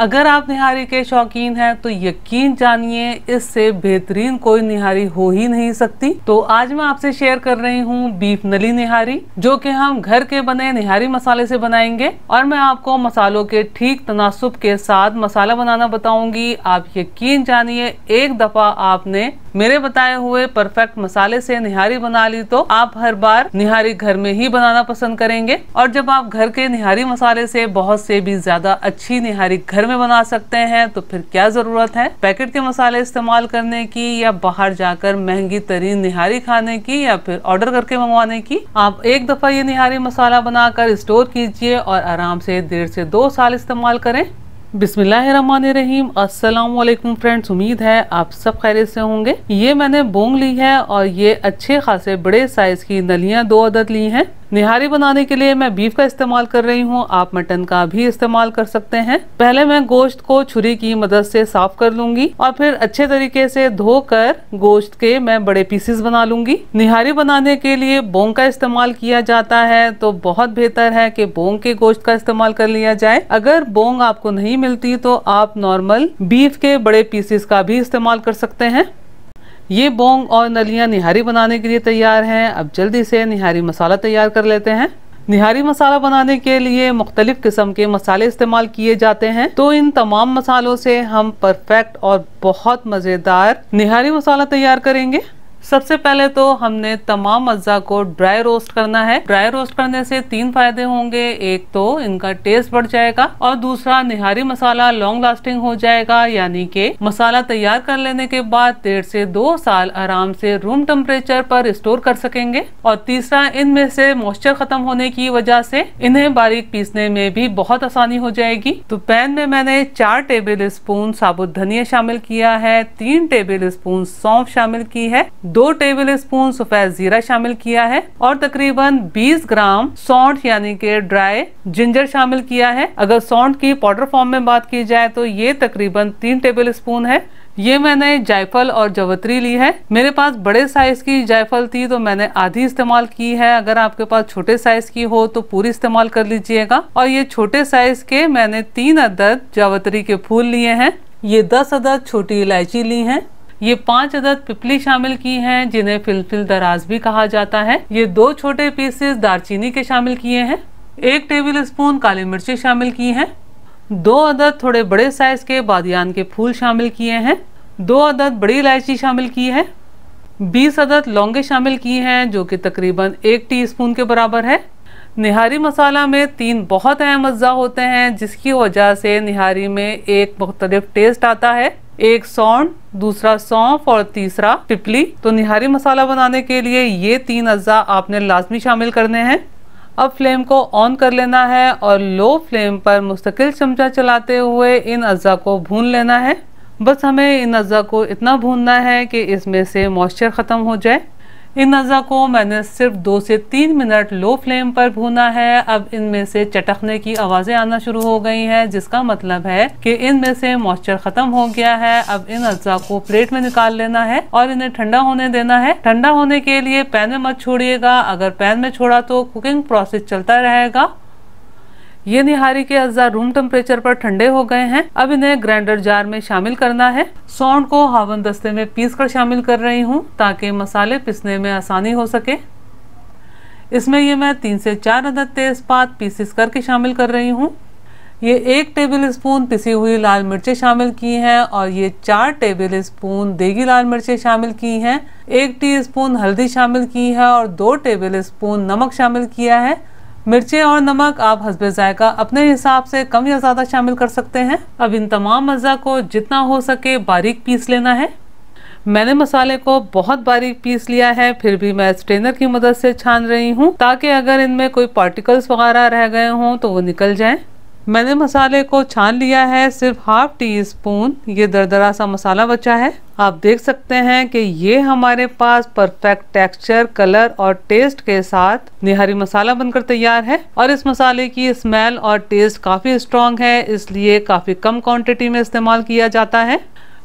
अगर आप निहारी के शौकीन हैं तो यकीन जानिए इससे बेहतरीन कोई निहारी हो ही नहीं सकती। तो आज मैं आपसे शेयर कर रही हूँ बीफ नली निहारी, जो कि हम घर के बने निहारी मसाले से बनाएंगे और मैं आपको मसालों के ठीक तनासुब के साथ मसाला बनाना बताऊंगी। आप यकीन जानिए एक दफा आपने मेरे बताए हुए परफेक्ट मसाले से निहारी बना ली तो आप हर बार निहारी घर में ही बनाना पसंद करेंगे। और जब आप घर के निहारी मसाले से बहुत से भी ज्यादा अच्छी निहारी घर में बना सकते हैं तो फिर क्या जरूरत है पैकेट के मसाले इस्तेमाल करने की या बाहर जाकर महंगी तरीन निहारी खाने की या फिर ऑर्डर करके मंगवाने की। आप एक दफा ये निहारी मसाला बनाकर स्टोर कीजिए और आराम से 1.5 से 2 साल इस्तेमाल करें। बिस्मिल्लाहिर्रहमानिर्रहीम। अस्सलाम वालेकुम फ्रेंड्स, उम्मीद है आप सब खैरियत से होंगे। ये मैंने बोंग ली है और ये अच्छे खासे बड़े साइज की नलियां 2 अदद ली हैं। निहारी बनाने के लिए मैं बीफ का इस्तेमाल कर रही हूँ, आप मटन का भी इस्तेमाल कर सकते हैं। पहले मैं गोश्त को छुरी की मदद से साफ कर लूंगी और फिर अच्छे तरीके से धोकर गोश्त के मैं बड़े पीसेस बना लूंगी। निहारी बनाने के लिए बोंग का इस्तेमाल किया जाता है तो बहुत बेहतर है कि बोंग के गोश्त का इस्तेमाल कर लिया जाए। अगर बोंग आपको नहीं मिलती तो आप नॉर्मल बीफ के बड़े पीसेस का भी इस्तेमाल कर सकते हैं। ये बोंग और नलियां निहारी बनाने के लिए तैयार हैं। अब जल्दी से निहारी मसाला तैयार कर लेते हैं। निहारी मसाला बनाने के लिए मुख्तलिफ किस्म के मसाले इस्तेमाल किए जाते हैं, तो इन तमाम मसालों से हम परफेक्ट और बहुत मज़ेदार निहारी मसाला तैयार करेंगे। सबसे पहले तो हमने तमाम अज्जा को ड्राई रोस्ट करना है। ड्राई रोस्ट करने से 3 फायदे होंगे। एक तो इनका टेस्ट बढ़ जाएगा और दूसरा निहारी मसाला लॉन्ग लास्टिंग हो जाएगा, यानी कि मसाला तैयार कर लेने के बाद 1.5 से 2 साल आराम से रूम टेम्परेचर पर स्टोर कर सकेंगे। और तीसरा, इनमें से मॉइस्चर खत्म होने की वजह से इन्हें बारीक पीसने में भी बहुत आसानी हो जाएगी। तो पैन में मैंने 4 टेबल स्पून साबुत धनिया शामिल किया है, 3 टेबल स्पून सौंफ शामिल की है, 2 टेबल स्पून सफेद जीरा शामिल किया है और तकरीबन 20 ग्राम सौंठ यानी कि ड्राई जिंजर शामिल किया है। अगर सौंठ की पाउडर फॉर्म में बात की जाए तो ये तकरीबन 3 टेबल स्पून है। ये मैंने जायफल और जवतरी ली है। मेरे पास बड़े साइज की जायफल थी तो मैंने आधी इस्तेमाल की है। अगर आपके पास छोटे साइज की हो तो पूरी इस्तेमाल कर लीजिएगा। और ये छोटे साइज के मैंने 3 अदद जावतरी के फूल लिए हैं। ये 10 अदद छोटी इलायची ली हैं। ये 5 अदद पिपली शामिल की हैं, जिन्हें फिलफिल दराज भी कहा जाता है। ये 2 छोटे पीसेस दालचीनी के शामिल किए हैं। 1 टेबल स्पून काली मिर्ची शामिल की हैं। 2 अदद थोड़े बड़े साइज के बादियान के फूल शामिल किए हैं। 2 अदद बड़ी इलायची शामिल की है। 20 अदद लौंगे शामिल की हैं, जो कि तकरीबन 1 टीस्पून के बराबर है। निहारी मसाला में 3 बहुत अहम अज्जा होते हैं, जिसकी वजह से निहारी में एक मुख्तलिफ टेस्ट आता है। एक सौंठ, दूसरा सौंफ और तीसरा पिपली। तो निहारी मसाला बनाने के लिए ये 3 अज्जा आपने लाजमी शामिल करने हैं। अब फ्लेम को ऑन कर लेना है और लो फ्लेम पर मुस्तकिल चमचा चलाते हुए इन अज्जा को भून लेना है। बस हमें इन अज्जा को इतना भूनना है कि इसमें से मॉइस्चर ख़त्म हो जाए। इन अज्जा को मैंने सिर्फ 2 से 3 मिनट लो फ्लेम पर भूना है। अब इनमें से चटकने की आवाज़ें आना शुरू हो गई हैं, जिसका मतलब है कि इनमें से मॉइस्चर ख़त्म हो गया है। अब इन अज्जा को प्लेट में निकाल लेना है और इन्हें ठंडा होने देना है। ठंडा होने के लिए पैन में मत छोड़िएगा, अगर पैन में छोड़ा तो कुकिंग प्रोसेस चलता रहेगा। ये निहारी के अज्जा रूम टेम्परेचर पर ठंडे हो गए हैं। अब इन्हें ग्राइंडर जार में शामिल करना है। सौंठ को हावन दस्ते में पीस कर शामिल कर रही हूँ ताकि मसाले पिसने में आसानी हो सके। इसमें ये मैं 3 से 4 अदद तेजपात पीसेस करके शामिल कर रही हूँ। ये 1 टेबल स्पून पिसी हुई लाल मिर्चें शामिल की हैं और ये 4 टेबल स्पून देगी लाल मिर्चें शामिल की हैं। 1 टीस्पून हल्दी शामिल की है और 2 टेबल स्पून नमक शामिल किया है। मिर्चें और नमक आप हस्बे जायका अपने हिसाब से कम या ज़्यादा शामिल कर सकते हैं। अब इन तमाम अज़्ज़ा को जितना हो सके बारीक पीस लेना है। मैंने मसाले को बहुत बारीक पीस लिया है, फिर भी मैं स्ट्रेनर की मदद से छान रही हूँ ताकि अगर इनमें कोई पार्टिकल्स वगैरह रह गए हों तो वो निकल जाएं। मैंने मसाले को छान लिया है, सिर्फ 1/2 टीस्पून ये दरदरा सा मसाला बचा है। आप देख सकते हैं कि ये हमारे पास परफेक्ट टेक्सचर, कलर और टेस्ट के साथ निहारी मसाला बनकर तैयार है। और इस मसाले की स्मेल और टेस्ट काफ़ी स्ट्रॉन्ग है, इसलिए काफ़ी कम क्वांटिटी में इस्तेमाल किया जाता है।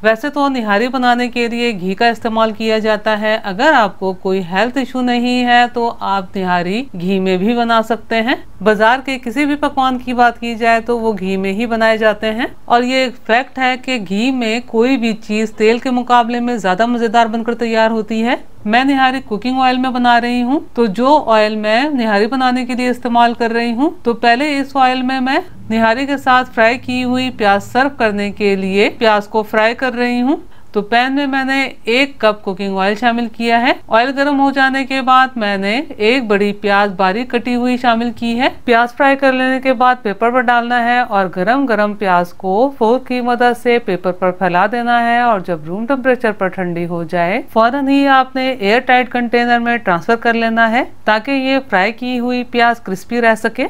वैसे तो निहारी बनाने के लिए घी का इस्तेमाल किया जाता है। अगर आपको कोई हेल्थ इशू नहीं है तो आप निहारी घी में भी बना सकते हैं। बाजार के किसी भी पकवान की बात की जाए तो वो घी में ही बनाए जाते हैं और ये एक फैक्ट है कि घी में कोई भी चीज तेल के मुकाबले में ज्यादा मजेदार बनकर तैयार होती है। मैं निहारी कुकिंग ऑयल में बना रही हूँ, तो जो ऑयल मैं निहारी बनाने के लिए इस्तेमाल कर रही हूँ, तो पहले इस ऑयल में मैं निहारी के साथ फ्राई की हुई प्याज सर्व करने के लिए प्याज को फ्राई कर रही हूँ। तो पैन में मैंने 1 कप कुकिंग ऑयल शामिल किया है। ऑयल गर्म हो जाने के बाद मैंने 1 बड़ी प्याज बारीक कटी हुई शामिल की है। प्याज फ्राई कर लेने के बाद पेपर पर डालना है और गरम गरम प्याज को फोर्क की मदद से पेपर पर फैला देना है और जब रूम टेम्परेचर पर ठंडी हो जाए फौरन ही आपने एयर टाइट कंटेनर में ट्रांसफर कर लेना है ताकि ये फ्राई की हुई प्याज क्रिस्पी रह सके।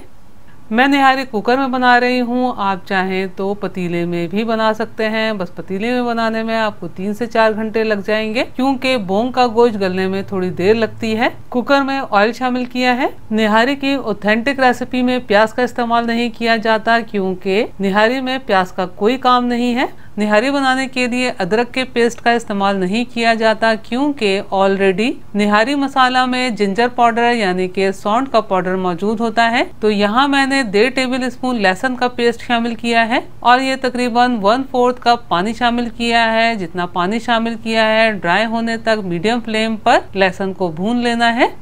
मैं निहारी कुकर में बना रही हूँ, आप चाहें तो पतीले में भी बना सकते हैं। बस पतीले में बनाने में आपको 3 से 4 घंटे लग जाएंगे क्योंकि बोंग का गोश्त गलने में थोड़ी देर लगती है। कुकर में ऑयल शामिल किया है। निहारी की ऑथेंटिक रेसिपी में प्याज का इस्तेमाल नहीं किया जाता क्योंकि निहारी में प्याज का कोई काम नहीं है। निहारी बनाने के लिए अदरक के पेस्ट का इस्तेमाल नहीं किया जाता क्योंकि ऑलरेडी निहारी मसाला में जिंजर पाउडर यानी कि सौंठ का पाउडर मौजूद होता है। तो यहाँ मैंने 1.5 टेबल स्पून लहसुन का पेस्ट शामिल किया है और ये तकरीबन 1/4 कप पानी शामिल किया है। जितना पानी शामिल किया है ड्राई होने तक मीडियम फ्लेम पर लहसुन को भून लेना है।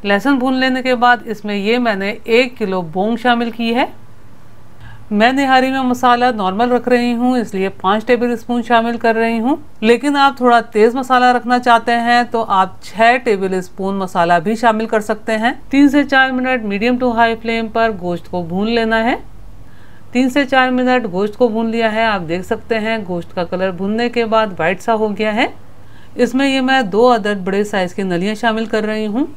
लहसुन भून लेने के बाद इसमें ये मैंने 1 किलो बोंग शामिल की है। मैं निहारी में मसाला नॉर्मल रख रही हूँ इसलिए 5 टेबल स्पून शामिल कर रही हूँ, लेकिन आप थोड़ा तेज मसाला रखना चाहते हैं तो आप 6 टेबल स्पून मसाला भी शामिल कर सकते हैं। 3 से 4 minute medium to high flame पर गोश्त को भून लेना है। 3 से 4 मिनट गोश्त को भून लिया है। आप देख सकते हैं गोश्त का कलर भूनने के बाद वाइट सा हो गया है। इसमें ये मैं 2 अदद बड़े साइज की नलियाँ शामिल कर रही हूँ।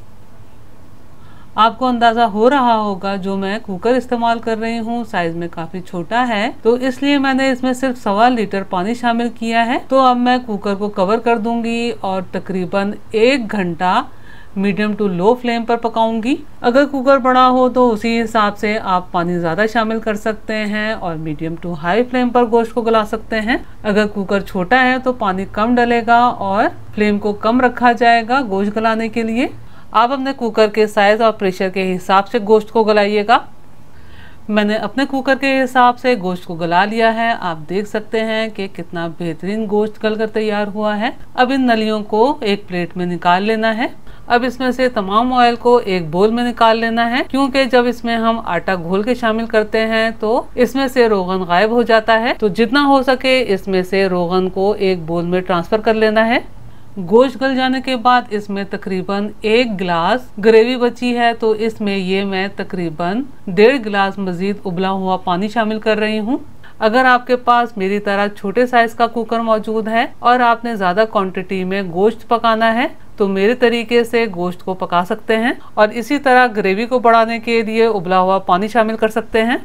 आपको अंदाजा हो रहा होगा जो मैं कुकर इस्तेमाल कर रही हूँ साइज में काफी छोटा है, तो इसलिए मैंने इसमें सिर्फ 1.25 लीटर पानी शामिल किया है। तो अब मैं कुकर को कवर कर दूंगी और तकरीबन 1 घंटा मीडियम टू लो फ्लेम पर पकाऊंगी। अगर कुकर बड़ा हो तो उसी हिसाब से आप पानी ज्यादा शामिल कर सकते हैं और मीडियम टू हाई फ्लेम पर गोश्त को गला सकते हैं। अगर कुकर छोटा है तो पानी कम डलेगा और फ्लेम को कम रखा जाएगा गोश्त गलाने के लिए। आप अपने कुकर के साइज और प्रेशर के हिसाब से गोश्त को गलाइएगा। मैंने अपने कुकर के हिसाब से गोश्त को गला लिया है। आप देख सकते हैं कि कितना बेहतरीन गोश्त गलकर तैयार हुआ है। अब इन नलियों को एक प्लेट में निकाल लेना है। अब इसमें से तमाम ऑयल को एक बोल में निकाल लेना है क्योंकि जब इसमें हम आटा घोल के शामिल करते हैं तो इसमें से रोगन गायब हो जाता है। तो जितना हो सके इसमें से रोगन को एक बोल में ट्रांसफर कर लेना है। गोश्त गल जाने के बाद इसमें तकरीबन 1 गिलास ग्रेवी बची है, तो इसमें ये मैं तकरीबन 1.5 गिलास मजीद उबला हुआ पानी शामिल कर रही हूँ। अगर आपके पास मेरी तरह छोटे साइज का कुकर मौजूद है और आपने ज्यादा क्वांटिटी में गोश्त पकाना है तो मेरे तरीके से गोश्त को पका सकते हैं और इसी तरह ग्रेवी को बढ़ाने के लिए उबला हुआ पानी शामिल कर सकते हैं।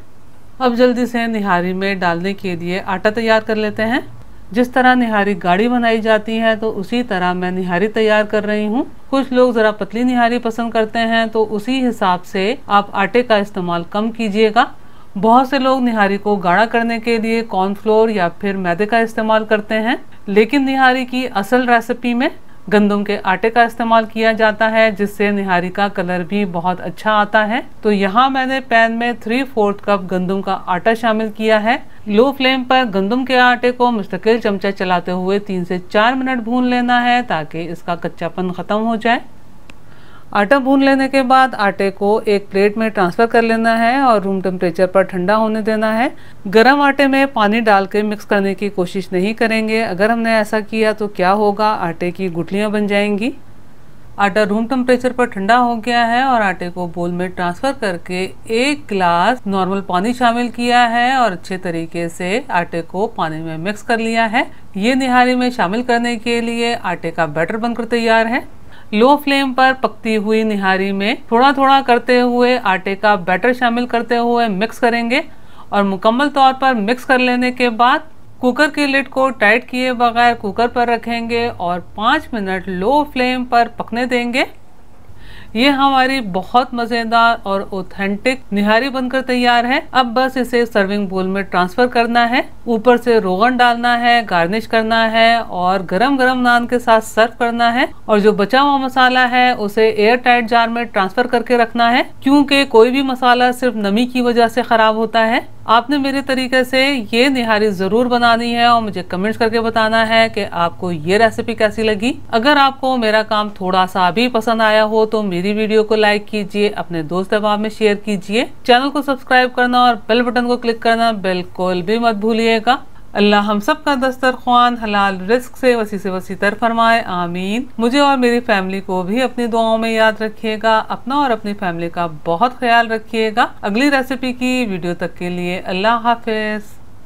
अब जल्दी से निहारी में डालने के लिए आटा तैयार कर लेते हैं। जिस तरह निहारी गाढ़ी बनाई जाती है तो उसी तरह मैं निहारी तैयार कर रही हूँ। कुछ लोग जरा पतली निहारी पसंद करते हैं तो उसी हिसाब से आप आटे का इस्तेमाल कम कीजिएगा। बहुत से लोग निहारी को गाढ़ा करने के लिए कॉर्नफ्लोर या फिर मैदे का इस्तेमाल करते हैं, लेकिन निहारी की असल रेसिपी में गंदम के आटे का इस्तेमाल किया जाता है जिससे निहारी का कलर भी बहुत अच्छा आता है। तो यहाँ मैंने पैन में 3/4 कप गंदम का आटा शामिल किया है। लो फ्लेम पर गंदम के आटे को मुस्तकिल चमचा चलाते हुए 3 से 4 मिनट भून लेना है ताकि इसका कच्चापन खत्म हो जाए। आटा भून लेने के बाद आटे को एक प्लेट में ट्रांसफर कर लेना है और रूम टेम्परेचर पर ठंडा होने देना है। गरम आटे में पानी डाल के मिक्स करने की कोशिश नहीं करेंगे। अगर हमने ऐसा किया तो क्या होगा, आटे की गुठलियां बन जाएंगी। आटा रूम टेम्परेचर पर ठंडा हो गया है और आटे को बोल में ट्रांसफर करके 1 गिलास नॉर्मल पानी शामिल किया है और अच्छे तरीके से आटे को पानी में मिक्स कर लिया है। ये निहारी में शामिल करने के लिए आटे का बैटर बनकर तैयार है। लो फ्लेम पर पकती हुई निहारी में थोड़ा थोड़ा करते हुए आटे का बैटर शामिल करते हुए मिक्स करेंगे और मुकम्मल तौर पर मिक्स कर लेने के बाद कुकर की लिड को टाइट किए बगैर कुकर पर रखेंगे और 5 मिनट लो फ्लेम पर पकने देंगे। ये हमारी बहुत मजेदार और ऑथेंटिक निहारी बनकर तैयार है। अब बस इसे सर्विंग बोल में ट्रांसफर करना है, ऊपर से रोगन डालना है, गार्निश करना है और गरम गरम नान के साथ सर्व करना है। और जो बचा हुआ मसाला है उसे एयर टाइट जार में ट्रांसफर करके रखना है, क्योंकि कोई भी मसाला सिर्फ नमी की वजह से खराब होता है। आपने मेरे तरीके से ये निहारी जरूर बनानी है और मुझे कमेंट्स करके बताना है कि आपको ये रेसिपी कैसी लगी। अगर आपको मेरा काम थोड़ा सा भी पसंद आया हो तो मेरी वीडियो को लाइक कीजिए, अपने दोस्त अहबाब में शेयर कीजिए, चैनल को सब्सक्राइब करना और बेल बटन को क्लिक करना बिल्कुल भी मत भूलिएगा। अल्लाह हम सब का दस्तरख्वान हलाल रिस्क से वसी तर फरमाए, आमीन। मुझे और मेरी फैमिली को भी अपनी दुआओं में याद रखिएगा। अपना और अपनी फैमिली का बहुत ख्याल रखिएगा। अगली रेसिपी की वीडियो तक के लिए अल्लाह हाफिज।